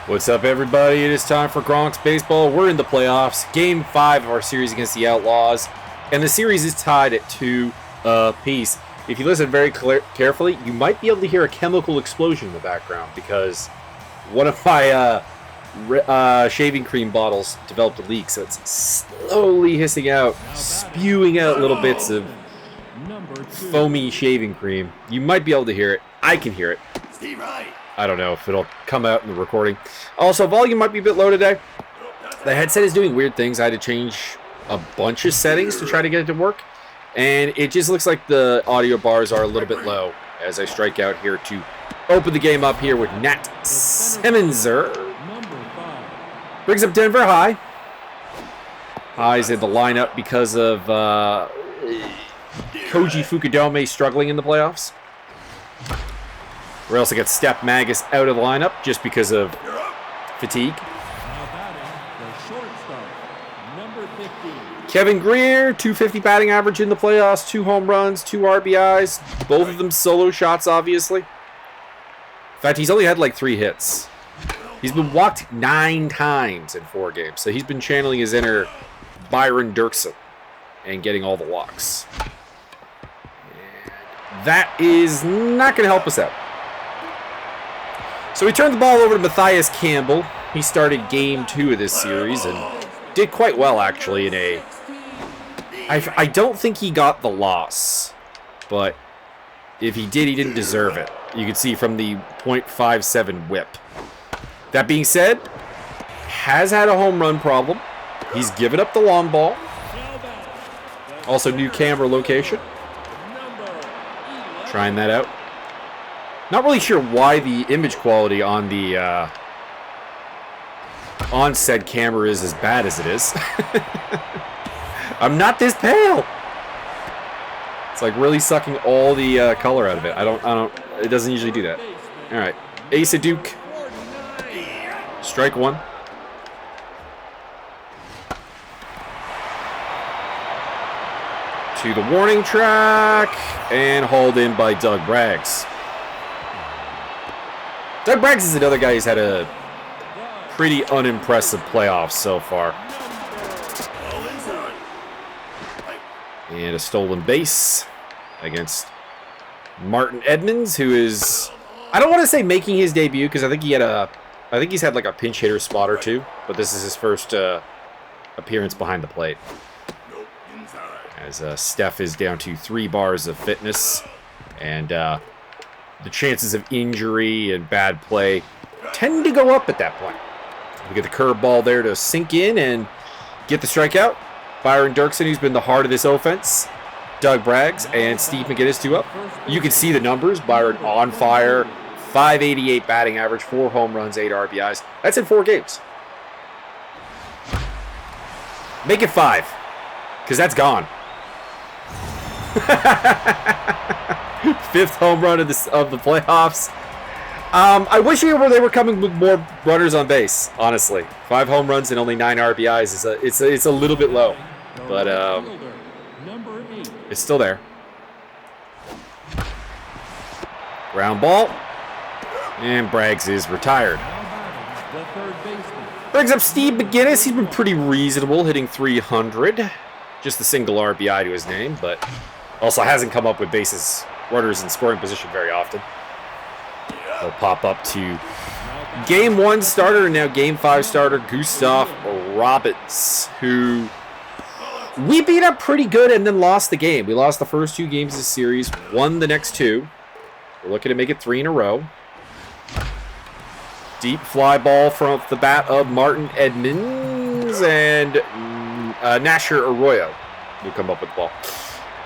What's up, everybody? It is time for Gronks Baseball. We're in the playoffs. Game 5 of our series against the Outlaws. And the series is tied at 2 apiece. If you listen very carefully, you might be able to hear a chemical explosion in the background because one of my shaving cream bottles developed a leak. So it's slowly hissing out, spewing out little bits of foamy shaving cream. You might be able to hear it. I can hear it. I don't know if it'll come out in the recording. Also, volume might be a bit low today. The headset is doing weird things. I had to change a bunch of settings to try to get it to work. And it just looks like the audio bars are a little bit low as I strike out here to open the game up here with Nat Semmenzer. Brings up Denver high. High's in the lineup because of Koji Fukudome struggling in the playoffs. We also got Steph Magus out of the lineup just because of fatigue. Kevin Greer, 250 batting average in the playoffs, 2 home runs, 2 RBIs, both of them solo shots, obviously. In fact, he's only had like 3 hits. He's been walked 9 times in 4 games, so he's been channeling his inner Byron Dirksen and getting all the walks. And that is not going to help us out. So we turned the ball over to Mathias Campbell. He started game 2 of this series and did quite well, actually, in a... I don't think he got the loss, but if he did, he didn't deserve it. You can see from the .57 whip. That being said, has had a home run problem. He's given up the long ball. Also, new camera location. Trying that out. Not really sure why the image quality on the on said camera is as bad as it is. I'm not this pale. It's like really sucking all the color out of it. I don't. It doesn't usually do that. All right, Ace of Duke. Strike 1. To the warning track and hauled in by Doug Braggs. Doug Braggs is another guy who's had a pretty unimpressive playoffs so far. And a stolen base against Martin Edmonds, who is, I don't want to say making his debut because I think he's had like a pinch hitter spot or 2, but this is his first appearance behind the plate. As Steph is down to 3 bars of fitness, and the chances of injury and bad play tend to go up at that point. We get the curveball there to sink in and get the strikeout. Byron Dirksen, who's been the heart of this offense. Doug Braggs and Steve McGinnis 2 up. You can see the numbers. Byron on fire. 588 batting average, 4 home runs, 8 RBIs. That's in 4 games. Make it 5, because that's gone. 5th home run of the playoffs. I wish they were coming with more runners on base. Honestly, 5 home runs and only 9 RBIs it's a little bit low, but it's still there. Ground ball, and Braggs is retired. Brings up Steve McGinnis. He's been pretty reasonable, hitting 300, just a single RBI to his name, but also hasn't come up with runners in scoring position very often. He'll pop up to Game 1 starter and now Game 5 starter Gustav Robbins, who we beat up pretty good and then lost the game. We lost the first 2 games of the series, won the next 2. We're looking to make it 3 in a row. Deep fly ball from the bat of Martin Edmonds, and Nasher Arroyo will come up with the ball.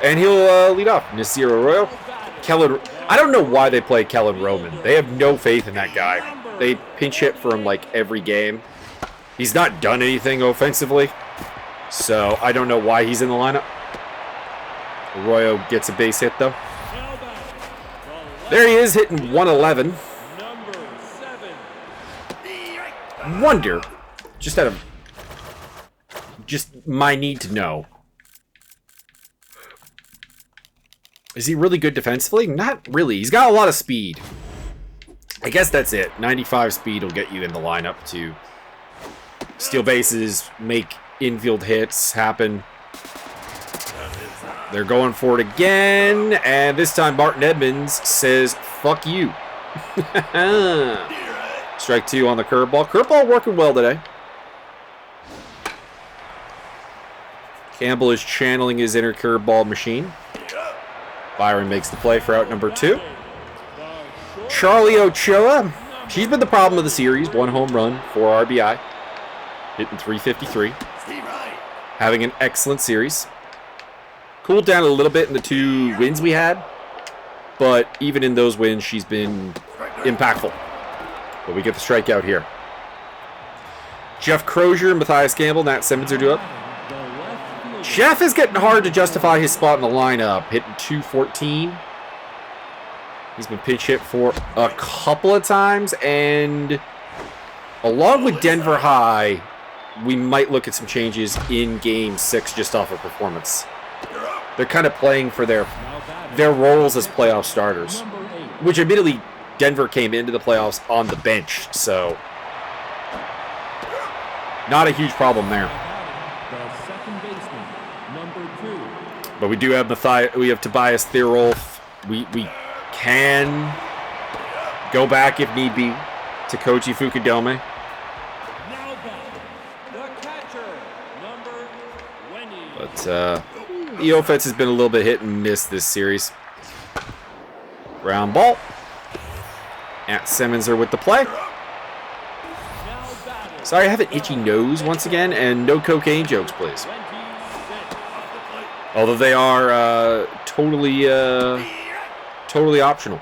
And he'll lead off. Nasir Arroyo. Kellen, I don't know why they play Kellen Roman. They have no faith in that guy. They pinch hit for him like every game. He's not done anything offensively, so I don't know why he's in the lineup. Arroyo gets a base hit, though. There he is, hitting 111. Wonder, just out of my need to know, is he really good defensively? Not really. He's got a lot of speed. I guess that's it. 95 speed will get you in the lineup to steal bases, make infield hits happen. They're going for it again, and this time Martin Edmonds says, fuck you. Strike 2 on the curveball. Curveball working well today. Campbell is channeling his inner curveball machine. Byron makes the play for out number 2. Charlie Ochoa, she's been the problem of the series. 1 home run, 4 RBI. Hitting .353. Having an excellent series. Cooled down a little bit in the 2 wins we had. But even in those wins, she's been impactful. But we get the strikeout here. Jeff Crozier, Mathias Campbell, Nat Simmons are due up. Jeff is getting hard to justify his spot in the lineup. Hitting .214. He's been pinch hit for a couple of times. And along with Denver High, we might look at some changes in Game 6 just off of performance. They're kind of playing for their roles as playoff starters, which admittedly Denver came into the playoffs on the bench, so not a huge problem there. But we do have Tobias Thierolf. We can go back if need be to Koji Fukudome. But the offense has been a little bit hit and miss this series. Ground ball. Nat Simmons are with the play. Sorry, I have an itchy nose once again, and no cocaine jokes, please. Although they are totally optional.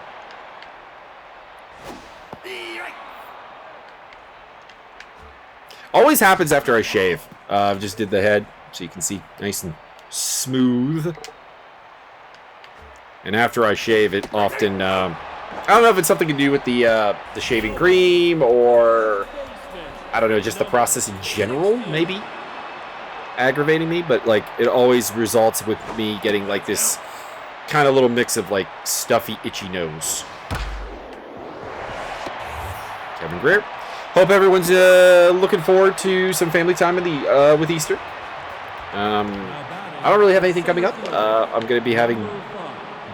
Always happens after I shave. Just did the head, so you can see nice and smooth. And after I shave, it often I don't know if it's something to do with the shaving cream or I don't know, just the process in general, maybe aggravating me, but like it always results with me getting like this kind of little mix of like stuffy, itchy nose. Kevin Greer. Hope everyone's looking forward to some family time in the with Easter. I don't really have anything coming up. I'm going to be having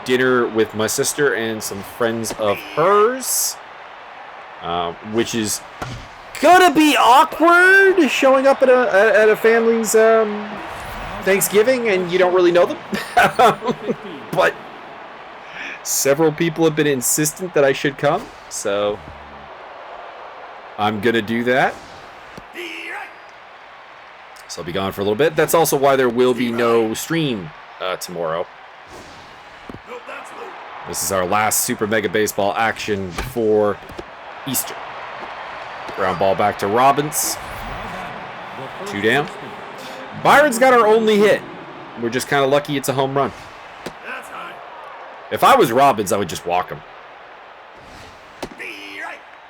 dinner with my sister and some friends of hers, which is gonna be awkward showing up at a family's Thanksgiving and you don't really know them. But several people have been insistent that I should come, so I'm gonna do that. So I'll be gone for a little bit. That's also why there will be no stream tomorrow. This is our last Super Mega Baseball action before Easter. Ground ball back to Robbins. 2 down. Byron's got our only hit. We're just kind of lucky it's a home run. If I was Robbins, I would just walk him.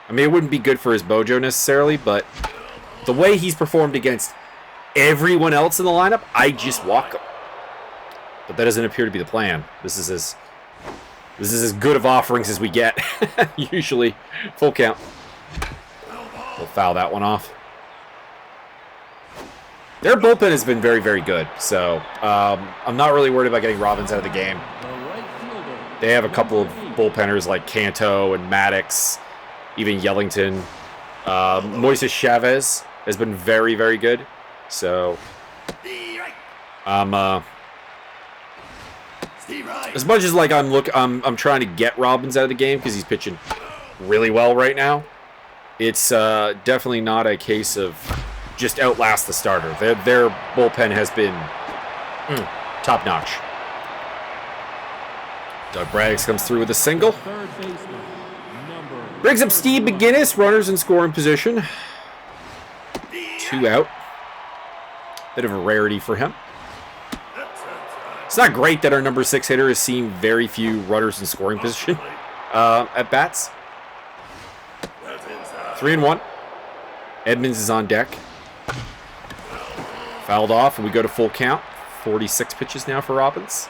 I mean, it wouldn't be good for his mojo necessarily, but the way he's performed against everyone else in the lineup, I just walk him. But that doesn't appear to be the plan. This is as good of offerings as we get. Usually, full count. We'll foul that one off. Their bullpen has been very, very good. So, I'm not really worried about getting Robbins out of the game. They have a couple of bullpenners like Canto and Maddox, even Yellington. Moises Chavez has been very, very good. So, as much as like I'm trying to get Robbins out of the game because he's pitching really well right now. It's definitely not a case of just outlast the starter. Their bullpen has been top notch. Doug Braggs comes through with a single. Brings up Steve McGinnis, runners in scoring position. 2 out. Bit of a rarity for him. It's not great that our number 6 hitter has seen very few runners in scoring position at bats. 3-1. Edmonds is on deck. Fouled off, and we go to full count. 46 pitches now for Robbins.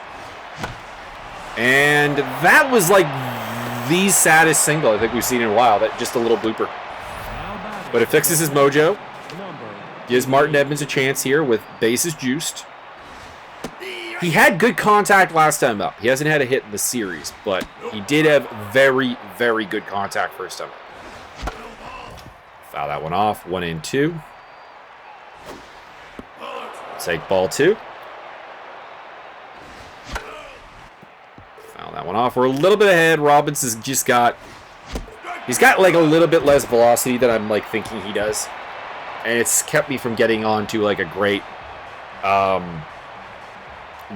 And that was like the saddest single I think we've seen in a while. That just a little blooper. But it fixes his mojo. Gives Martin Edmonds a chance here with bases juiced. He had good contact last time up. He hasn't had a hit in the series, but he did have very, very good contact first time up. Foul that one off. 1-2. Take ball 2. Foul that one off. We're a little bit ahead. Robbins has just got... He's got like a little bit less velocity than I'm like thinking he does. And it's kept me from getting onto like a great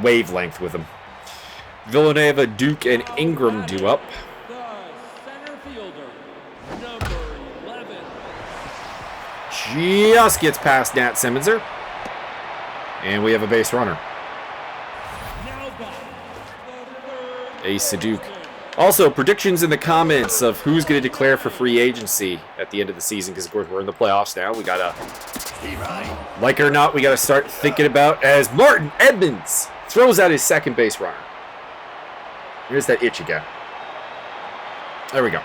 wavelength with him. Villanueva, Duke, and Ingram do up. Just gets past Nat Simonser. And we have a base runner. Ace Duke. Also, predictions in the comments of who's going to declare for free agency at the end of the season, because of course we're in the playoffs now. We gotta, like it or not, we gotta start thinking about as Martin Edmonds throws out his second base runner. Here's that itch again. There we go.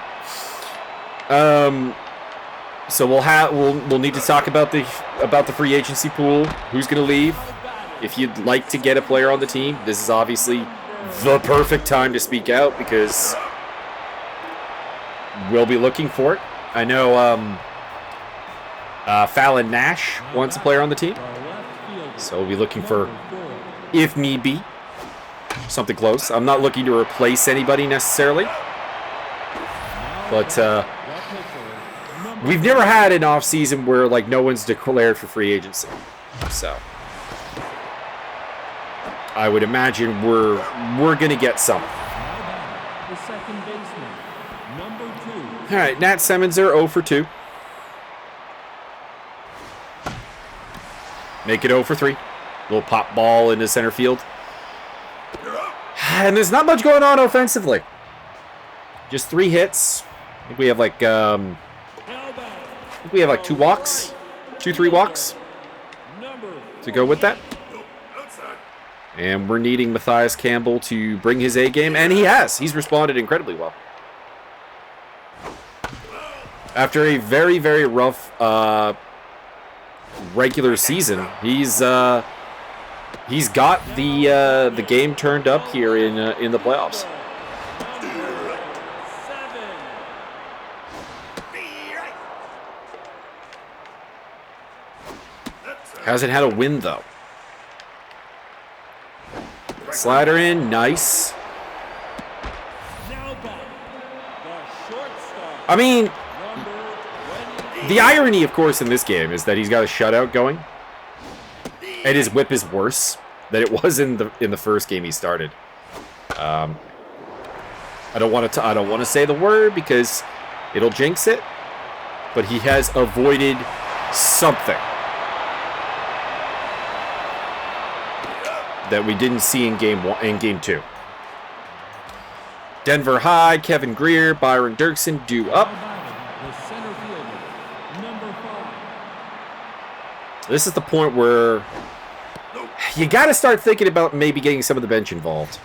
So we'll need to talk about the free agency pool. Who's going to leave? If you'd like to get a player on the team, this is obviously the perfect time to speak out because we'll be looking for it. I know Fallon Nash wants a player on the team, so we'll be looking for, if need be, something close. I'm not looking to replace anybody necessarily, but we've never had an off season where like no one's declared for free agency, so I would imagine we're gonna get some. The second baseman, number 2. All right, Nat Simonser 0 for 2. Make it 0 for 3. Little pop ball into center field. And there's not much going on offensively. Just 3 hits. I think we have like 2 walks, 2-3 walks to go with that. And we're needing Mathias Campbell to bring his A game, and he has. He's responded incredibly well. After a very, very rough regular season, he's got the game turned up here in the playoffs. Hasn't had a win though. Slider in, nice. I mean, the irony, of course, in this game is that he's got a shutout going, and his whip is worse than it was in the first game he started. I don't want to say the word because it'll jinx it, but he has avoided something that we didn't see in game 2. Denver High, Kevin Greer, Byron Dirksen due up. This is the point where you got to start thinking about maybe getting some of the bench involved.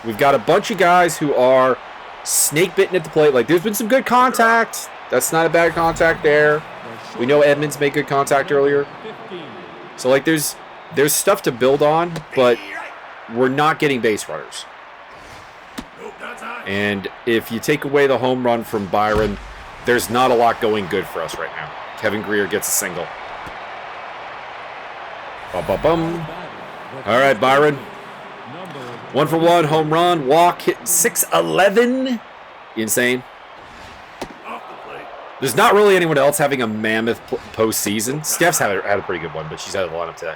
We've got a bunch of guys who are snake bitten at the plate. Like, there's been some good contact. That's not a bad contact there. We know Edmonds made good contact earlier. So, like, there's stuff to build on, but we're not getting base runners. And if you take away the home run from Byron, there's not a lot going good for us right now. Kevin Greer gets a single. Bum. All right, Byron. 1 for 1, home run, walk, hit 611. Insane. There's not really anyone else having a mammoth postseason. Steph's had a pretty good one, but she's out of the lineup today.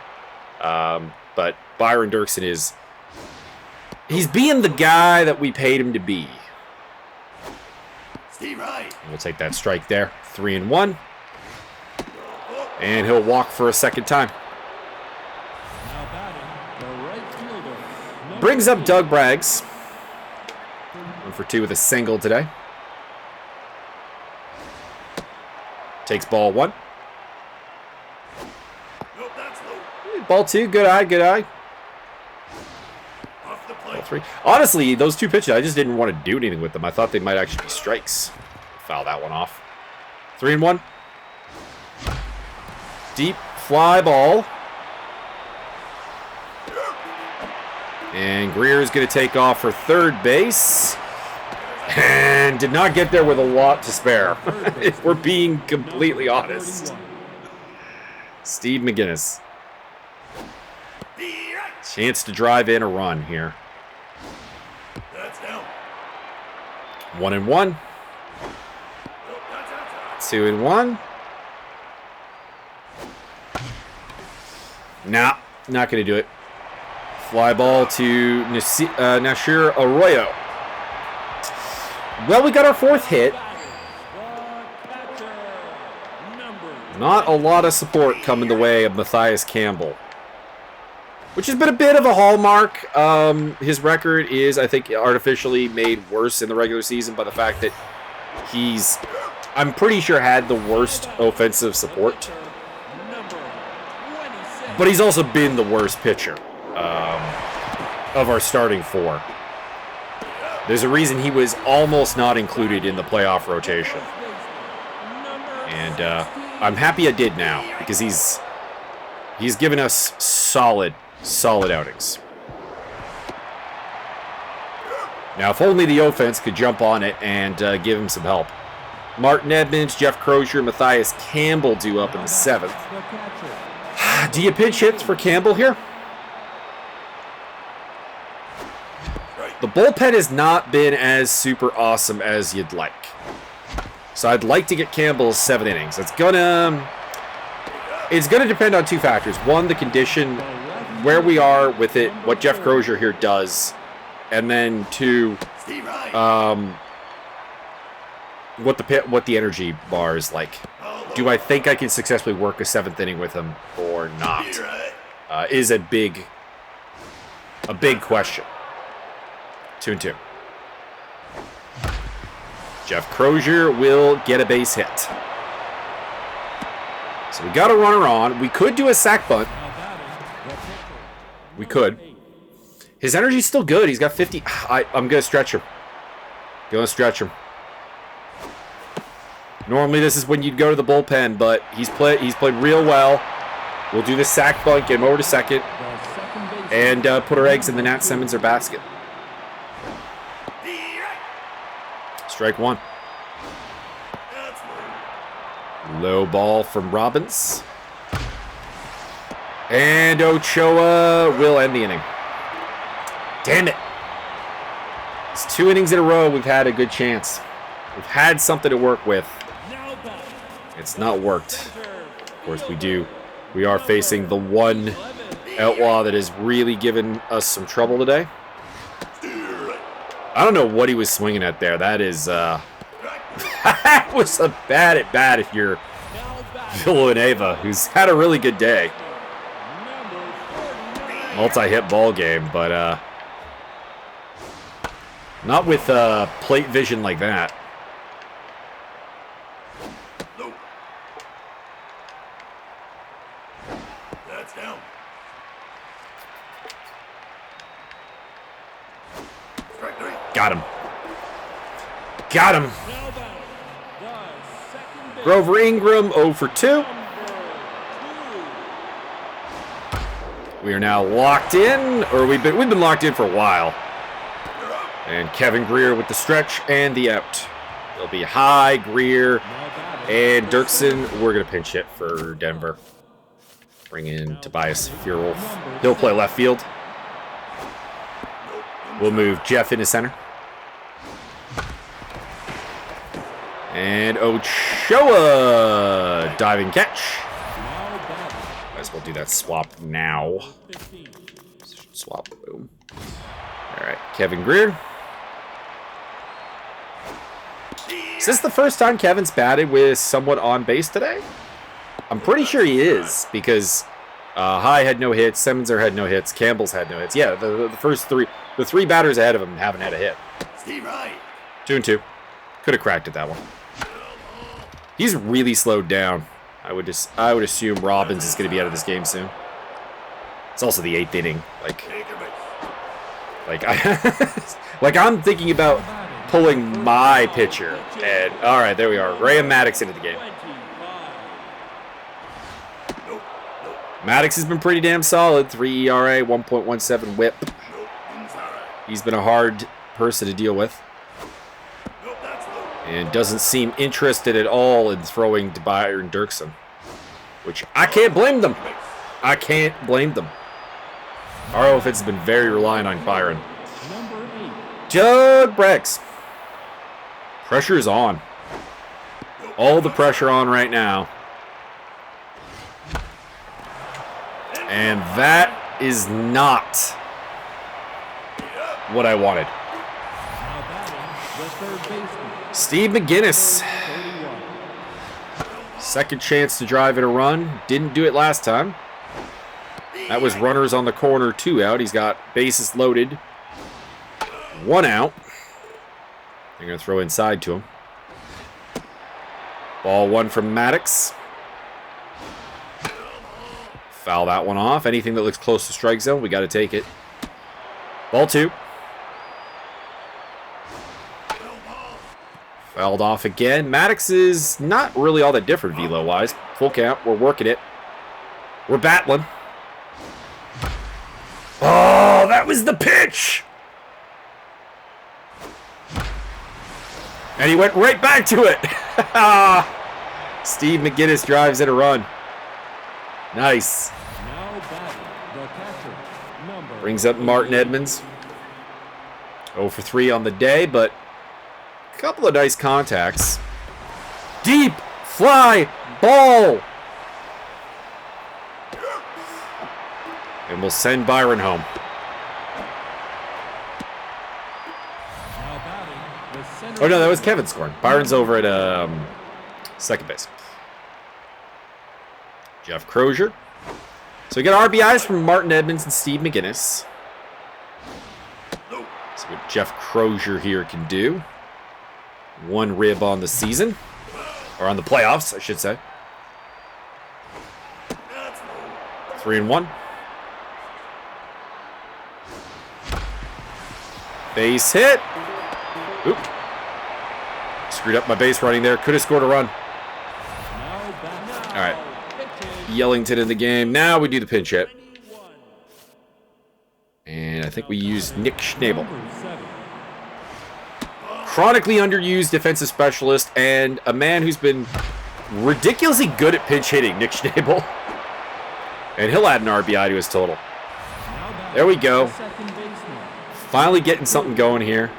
But Byron Dirksen he's being the guy that we paid him to be. We'll take that strike there. 3-1. And he'll walk for a second time. Brings up Doug Braggs. 1 for 2 with a single today. Takes ball 1. Ball 2, good eye. Ball 3. Honestly, those 2 pitches, I just didn't want to do anything with them. I thought they might actually be strikes. Foul that one off. 3-1. Deep fly ball. And Greer is going to take off for third base. And did not get there with a lot to spare, if we're being completely honest. Steve McGinnis. Chance to drive in a run here. 1-1. 2-1. Nah, not going to do it. Fly ball to Nasir Arroyo. Well, we got our 4th hit. Not a lot of support coming the way of Mathias Campbell, which has been a bit of a hallmark. His record is, I think, artificially made worse in the regular season by the fact that he's, I'm pretty sure, had the worst offensive support. But he's also been the worst pitcher of our starting 4. There's a reason he was almost not included in the playoff rotation. And I'm happy I did now, because he's given us solid outings. Now, if only the offense could jump on it and give him some help. Martin Edmonds, Jeff Crozier, Mathias Campbell due up in the 7th. Do you pinch hits for Campbell here? The bullpen has not been as super awesome as you'd like. So I'd like to get Campbell's 7 innings. It's gonna depend on 2 factors. 1, the condition, where we are with it, what Jeff Crozier here does, and then 2, what the energy bar is like. Do I think I can successfully work a 7th inning with him or not? Is a big question. 2-2. Jeff Crozier will get a base hit. So we got a runner on. We could do a sack bunt. We could. His energy's still good. He's got 50. I'm going to stretch him. Going to stretch him. Normally this is when you'd go to the bullpen, but he's played real well. We'll do the sack bunt, get him over to second, and put our eggs in the Nat Simmons or basket. Strike 1. Low ball from Robbins. And Ochoa will end the inning. Damn it. It's 2 innings in a row we've had a good chance. We've had something to work with. It's not worked. Of course we are facing the one outlaw that has really given us some trouble today. I don't know what he was swinging at there. That is, that was a bad at bat if you're Villanueva, who's had a really good day. Multi-hit ball game, but not with plate vision like that. Got him. Got him. Grover Ingram 0 for 2. We are now locked in, or we've been locked in for a while. And Kevin Greer with the stretch and the out. It'll be high, Greer, and Dirksen. We're going to pinch hit for Denver. Bring in Tobias Furl. He'll play left field. We'll move Jeff into center. And Ochoa, diving catch. Might as well do that swap now. Swap, boom. All right, Kevin Greer. Is this the first time Kevin's batted with someone on base today? I'm pretty sure he is, because High had no hits, Simmons had no hits, Campbell's had no hits. Yeah, the first 3, the 3 batters ahead of him haven't had a hit. 2-2. Could have cracked it that one. He's really slowed down. I would assume Robbins is going to be out of this game soon. It's also the 8th inning. Like Like, like I'm thinking about pulling my pitcher. And, all right, there we are. Graham Maddux into the game. Maddux has been pretty damn solid. 3 ERA, 1.17 whip. He's been a hard person to deal with. And doesn't seem interested at all in throwing to Byron Dirksen. Which I can't blame them. I can't blame them. Our offense has been very reliant on Byron. Judd Brex. Pressure is on. All the pressure on right now. And that is not what I wanted. Steve McGinnis. Second chance to drive in a run. Didn't do it last time. That was runners on the corner, 2 out. He's got bases loaded. 1 out. They're going to throw inside to him. Ball 1 from Maddux. Foul that one off. Anything that looks close to strike zone, we got to take it. Ball 2. Fouled off again. Maddux is not really all that different velo-wise. Full count. We're working it. We're battling. Oh, that was the pitch! And he went right back to it. Steve McGinnis drives in a run. Nice. Brings up Martin Edmonds. 0 for 3 on the day, but a couple of nice contacts. Deep fly ball. And we'll send Byron home. Oh, no, that was Kevin scoring. Byron's over at second base. Jeff Crozier. So we got RBIs from Martin Edmonds and Steve McGinnis. See what Jeff Crozier here can do. 1 rib on the season. Or on the playoffs, I should say. 3-1. Base hit. Oop. Screwed up my base running there. Could have scored a run. All right. Yellington in the game. Now we do the pinch hit. And I think we used Nick Schnabel. Chronically underused defensive specialist and a man who's been ridiculously good at pinch hitting, Nick Schnabel. And he'll add an RBI to his total. There we go. Finally getting something going here.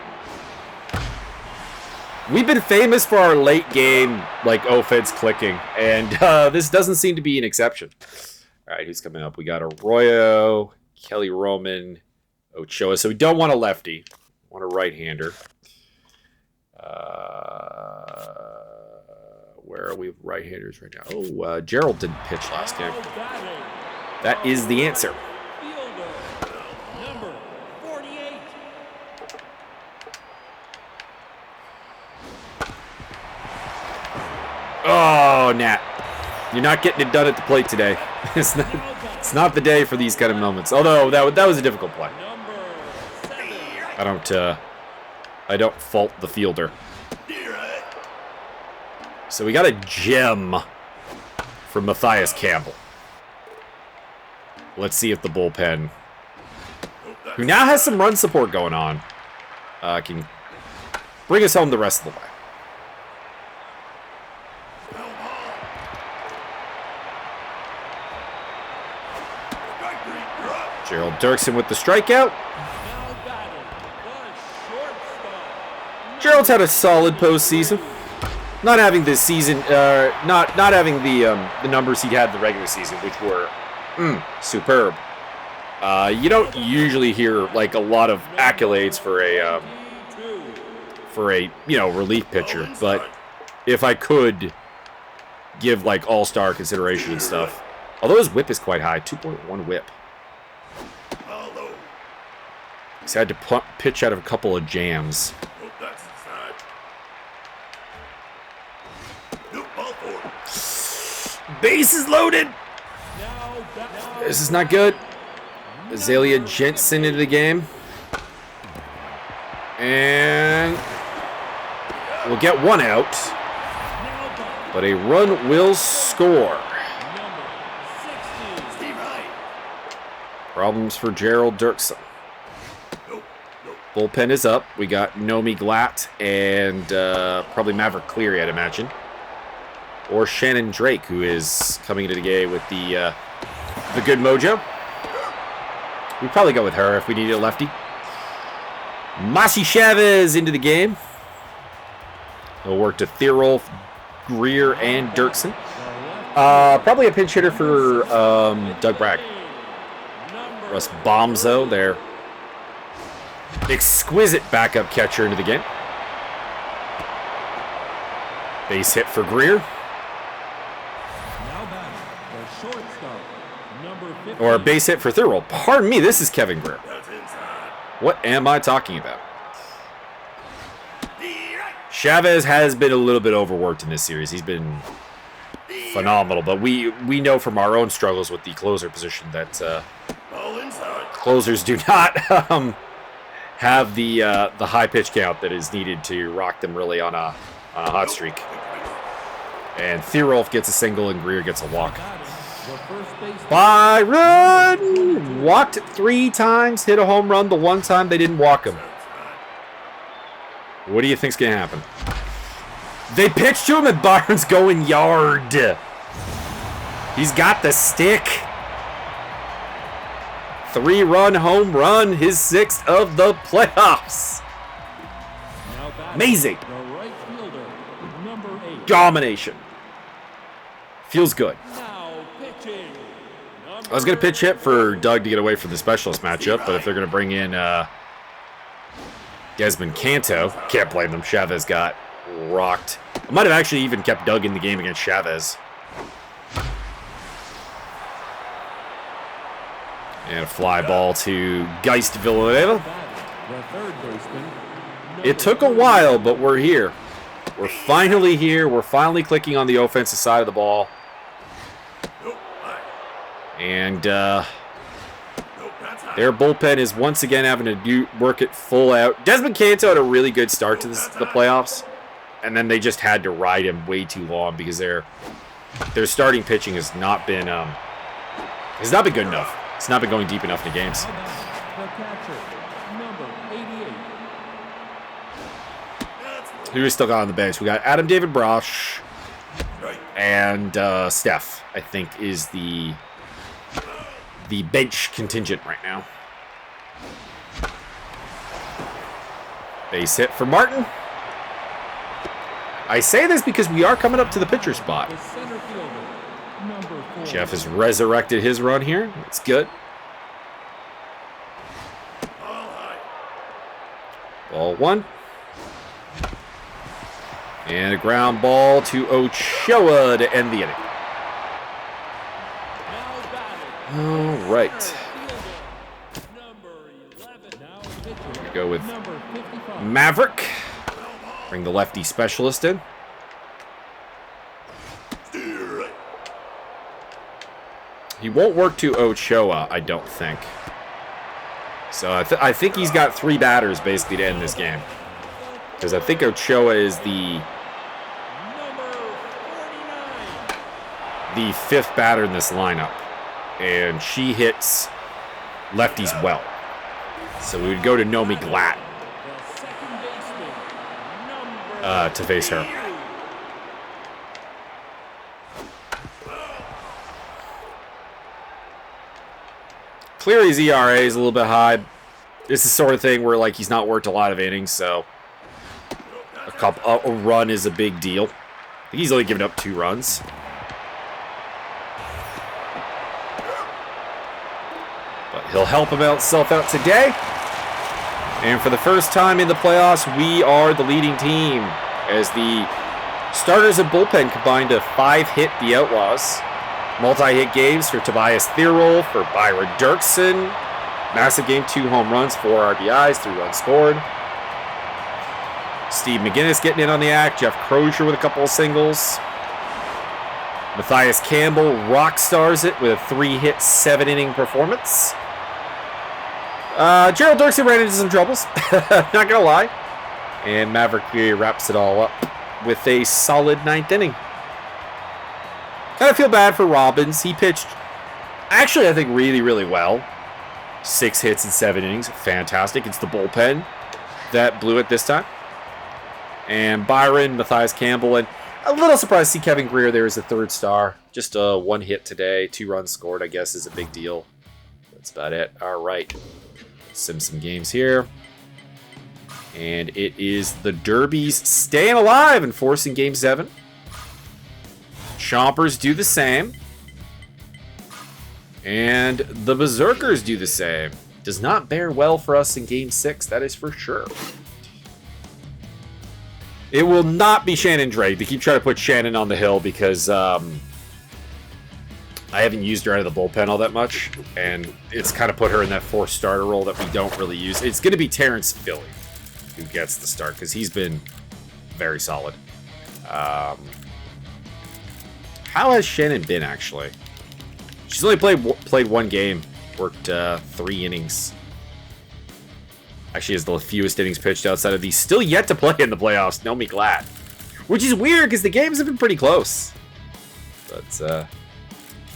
We've been famous for our late game, like, offense clicking, and this doesn't seem to be an exception. All right, who's coming up? We got Arroyo, Kelly Roman, Ochoa. So we don't want a lefty. We want a right-hander. Where are we right-handers right now? Oh, Gerald didn't pitch last game. That is the answer. Oh, Nat. You're not getting it done at the plate today. It's not the day for these kind of moments. Although, that was a difficult play. I don't fault the fielder. So we got a gem from Mathias Campbell. Let's see if the bullpen, who now has some run support going on, can bring us home the rest of the way. Gerald Dirksen with the strikeout. Gerald's had a solid postseason. Not having the season, not having the numbers he had in the regular season, which were superb. You don't usually hear like a lot of accolades for a relief pitcher, but if I could give like all-star consideration and stuff, although his whip is quite high, 2.1 whip. He's had to pitch out of a couple of jams. Bases loaded. This is not good. Azalea Jensen into the game. And we'll get one out. But a run will score. Problems for Gerald Dirksen. Bullpen is up. We got Nomi Glatt and probably Maverick Cleary, I'd imagine. Or Shannon Drake, who is coming into the game with the good mojo. We'd probably go with her if we needed a lefty. Masi Chavez into the game. He'll work to Thierolf, Greer, and Dirksen. Probably a pinch hitter for Doug Bragg. Russ Bomzo, their exquisite backup catcher, into the game. Base hit for Greer. Or a base hit for Thurl. Pardon me, this is Kevin Greer. What am I talking about? Chavez has been a little bit overworked in this series. He's been phenomenal, but we know from our own struggles with the closer position that closers do not have the high pitch count that is needed to rock them really on a hot streak. And Thierolf gets a single and Greer gets a walk. Byron walked 3 times, hit a home run the one time they didn't walk him. What do you think's gonna happen? They pitched to him and Byron's going yard. He's got the stick. 3-run home run, his 6th of the playoffs. Amazing. Domination. Feels good. I was going to pitch hit for Doug to get away from the specialist matchup, but if they're going to bring in Desmond Canto, can't blame them. Chavez got rocked. I might have actually even kept Doug in the game against Chavez. And a fly ball to Geist Villanueva. It took a while, but we're here. We're finally here. We're finally clicking on the offensive side of the ball. And their bullpen is once again having to work it full out. Desmond Canto had a really good start to the playoffs, and then they just had to ride him way too long because their starting pitching has not been good enough. It's not been going deep enough in the games. Who is still got on the bench? We got Adam David Brosh and Steph, I think, is the bench contingent right now. Base hit for Martin. I say this because we are coming up to the pitcher spot. Jeff has resurrected his run here. It's good. Ball 1. And a ground ball to Ochoa to end the inning. All right. Go with Maverick. Bring the lefty specialist in. He won't work to Ochoa, I don't think. So I think he's got 3 batters basically to end this game. Because I think Ochoa is the 5th batter in this lineup. And she hits lefties well. So we would go to Nomi Glatt to face her. Cleary's ERA is a little bit high. This is the sort of thing where like he's not worked a lot of innings, so a run is a big deal. I think he's only given up 2 runs. But he'll help himself out today. And for the first time in the playoffs, we are the leading team as the starters and bullpen combined to 5-hit the Outlaws. Multi-hit games for Tobias Thierolf, for Byron Dirksen. Massive game, 2 home runs, 4 RBIs, 3 runs scored. Steve McGinnis getting in on the act. Jeff Crozier with a couple of singles. Mathias Campbell rock stars it with a 3-hit, 7-inning performance. Gerald Dirksen ran into some troubles. Not going to lie. And Maverick Cleary wraps it all up with a solid ninth inning. Kind of feel bad for Robbins. He pitched, actually, I think really, really well. 6 hits in 7 innings. Fantastic. It's the bullpen that blew it this time. And Byron, Mathias Campbell, and a little surprised to see Kevin Greer there as a 3rd star. Just 1 hit today. 2 runs scored, I guess, is a big deal. That's about it. All right. Sim some games here. And it is the Derbies staying alive and forcing Game 7. Chompers do the same. And the Berserkers do the same. Does not bear well for us in Game 6, that is for sure. It will not be Shannon Drake. They keep trying to put Shannon on the hill because I haven't used her out of the bullpen all that much. And it's kind of put her in that 4th starter role that we don't really use. It's going to be Terrence Philly who gets the start because he's been very solid. How has Shannon been, actually? She's only played 1 game, worked 3 innings. Actually has the fewest innings pitched outside of these. Still yet to play in the playoffs, know me glad. Which is weird because the games have been pretty close. But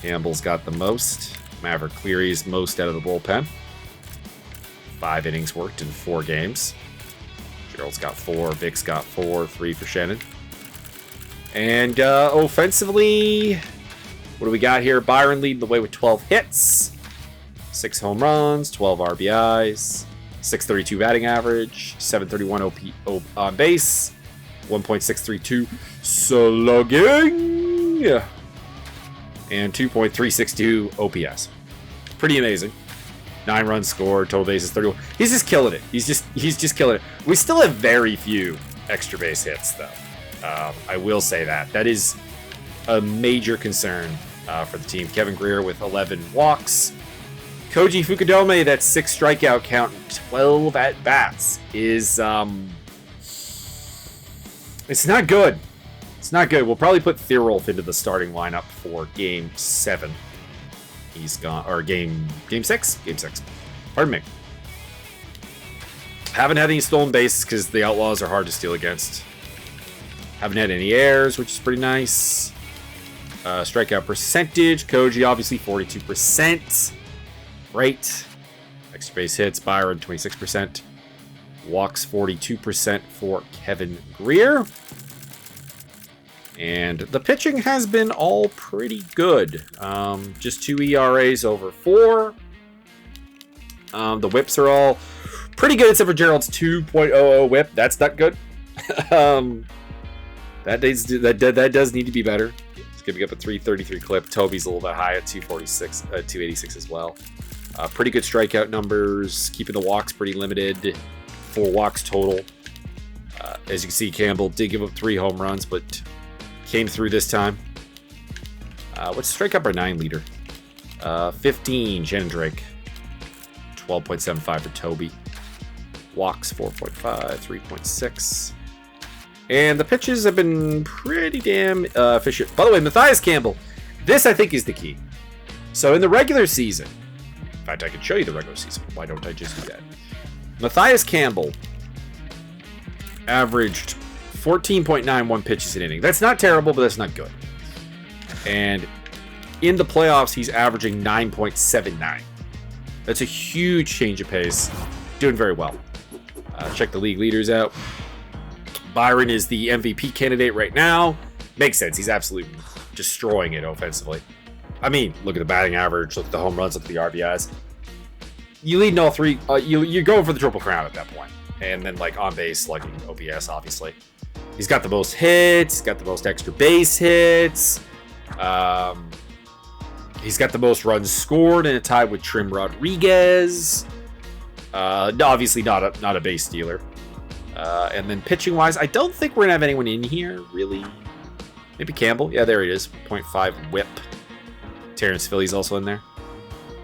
Campbell's got the most. Maverick Cleary's most out of the bullpen. 5 innings worked in 4 games. Gerald's got 4, Vic's got 4, 3 for Shannon. And offensively, what do we got here? Byron leading the way with 12 hits, 6 home runs, 12 RBIs, 632 batting average, 731 OP on base, 1.632 slugging, and 2.362 OPS. Pretty amazing. 9 runs scored, total bases 31. He's just killing it. He's just killing it. We still have very few extra base hits, though. I will say that. That is a major concern for the team. Kevin Greer with 11 walks. Koji Fukudome, that 6 strikeout count, 12 at-bats, is... it's not good. It's not good. We'll probably put Thierolf into the starting lineup for Game 7. He's gone, or Game 6? Game 6. Pardon me. Haven't had any stolen bases because the Outlaws are hard to steal against. Haven't had any errors, which is pretty nice. Strikeout percentage. Koji, obviously, 42%. Great. Extra base hits. Byron, 26%. Walks, 42% for Kevin Greer. And the pitching has been all pretty good. Just 2 ERAs over 4. The whips are all pretty good, except for Gerald's 2.00 whip. That's not good. That does need to be better. It's giving up a 333 clip. Toby's a little bit high at 286 as well. Pretty good strikeout numbers. Keeping the walks pretty limited. 4 walks total. As you can see, Campbell did give up 3 home runs, but came through this time. What's strikeout per 9 leader? 15, Shannon Drake. 12.75 for Toby. Walks, 4.5, 3.6. And the pitches have been pretty damn efficient. By the way, Mathias Campbell, this I think is the key. So in the regular season, in fact, I can show you the regular season. Why don't I just do that? Mathias Campbell averaged 14.91 pitches an inning. That's not terrible, but that's not good. And in the playoffs, he's averaging 9.79. That's a huge change of pace. Doing very well. Check the league leaders out. Byron is the MVP candidate right now. Makes sense. He's absolutely destroying it offensively. I mean, look at the batting average, look at the home runs, look at the RBIs. You lead in all 3. You're going for the Triple Crown at that point. And then, like, on base, slugging, OPS, obviously. He's got the most hits. He's got the most extra base hits. He's got the most runs scored in a tie with Trim Rodriguez. Obviously not a base stealer. And then pitching-wise, I don't think we're going to have anyone in here, really. Maybe Campbell. Yeah, there he is. 0.5 whip. Terrence Philly's also in there.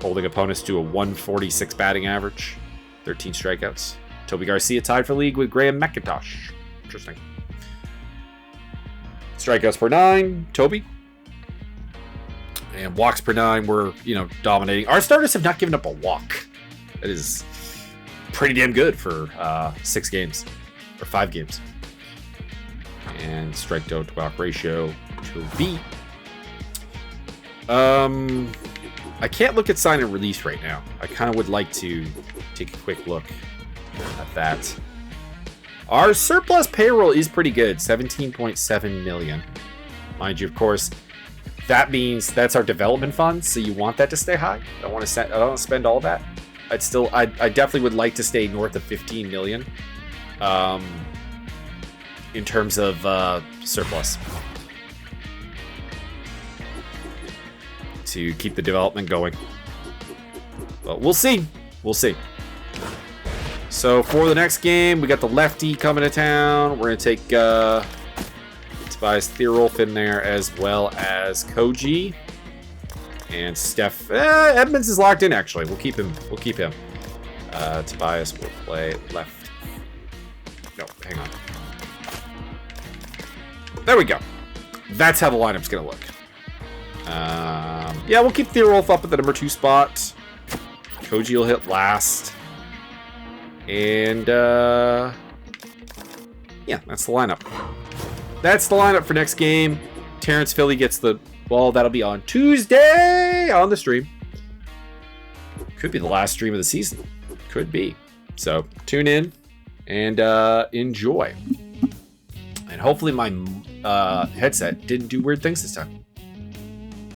Holding opponents to a 146 batting average. 13 strikeouts. Toby Garcia tied for league with Graham McIntosh. Interesting. Strikeouts per 9, Toby. And walks per 9, we're, dominating. Our starters have not given up a walk. That is pretty damn good for 6 games or 5 games. And strikeout to walk ratio to B. I can't look at sign and release right now. I kind of would like to take a quick look at that. Our surplus payroll is pretty good, 17.7 million. Mind you, of course, that means that's our development fund, so you want that to stay high. I don't want to spend all that. I definitely would like to stay north of 15 million. In terms of surplus, to keep the development going. But we'll see. We'll see. So for the next game, we got the lefty coming to town. We're going to take Tobias Thierolf in there, as well as Koji. And Steph Edmonds is locked in, actually. We'll keep him. We'll keep him. Tobias will play left. No, hang on. There we go. That's how the lineup's going to look. Yeah, we'll keep Thierolf up at the number 2 spot. Koji will hit last. And, yeah, that's the lineup. That's the lineup for next game. Terrence Philly gets the ball. That'll be on Tuesday on the stream. Could be the last stream of the season. Could be. So, tune in and enjoy. And hopefully my headset didn't do weird things this time.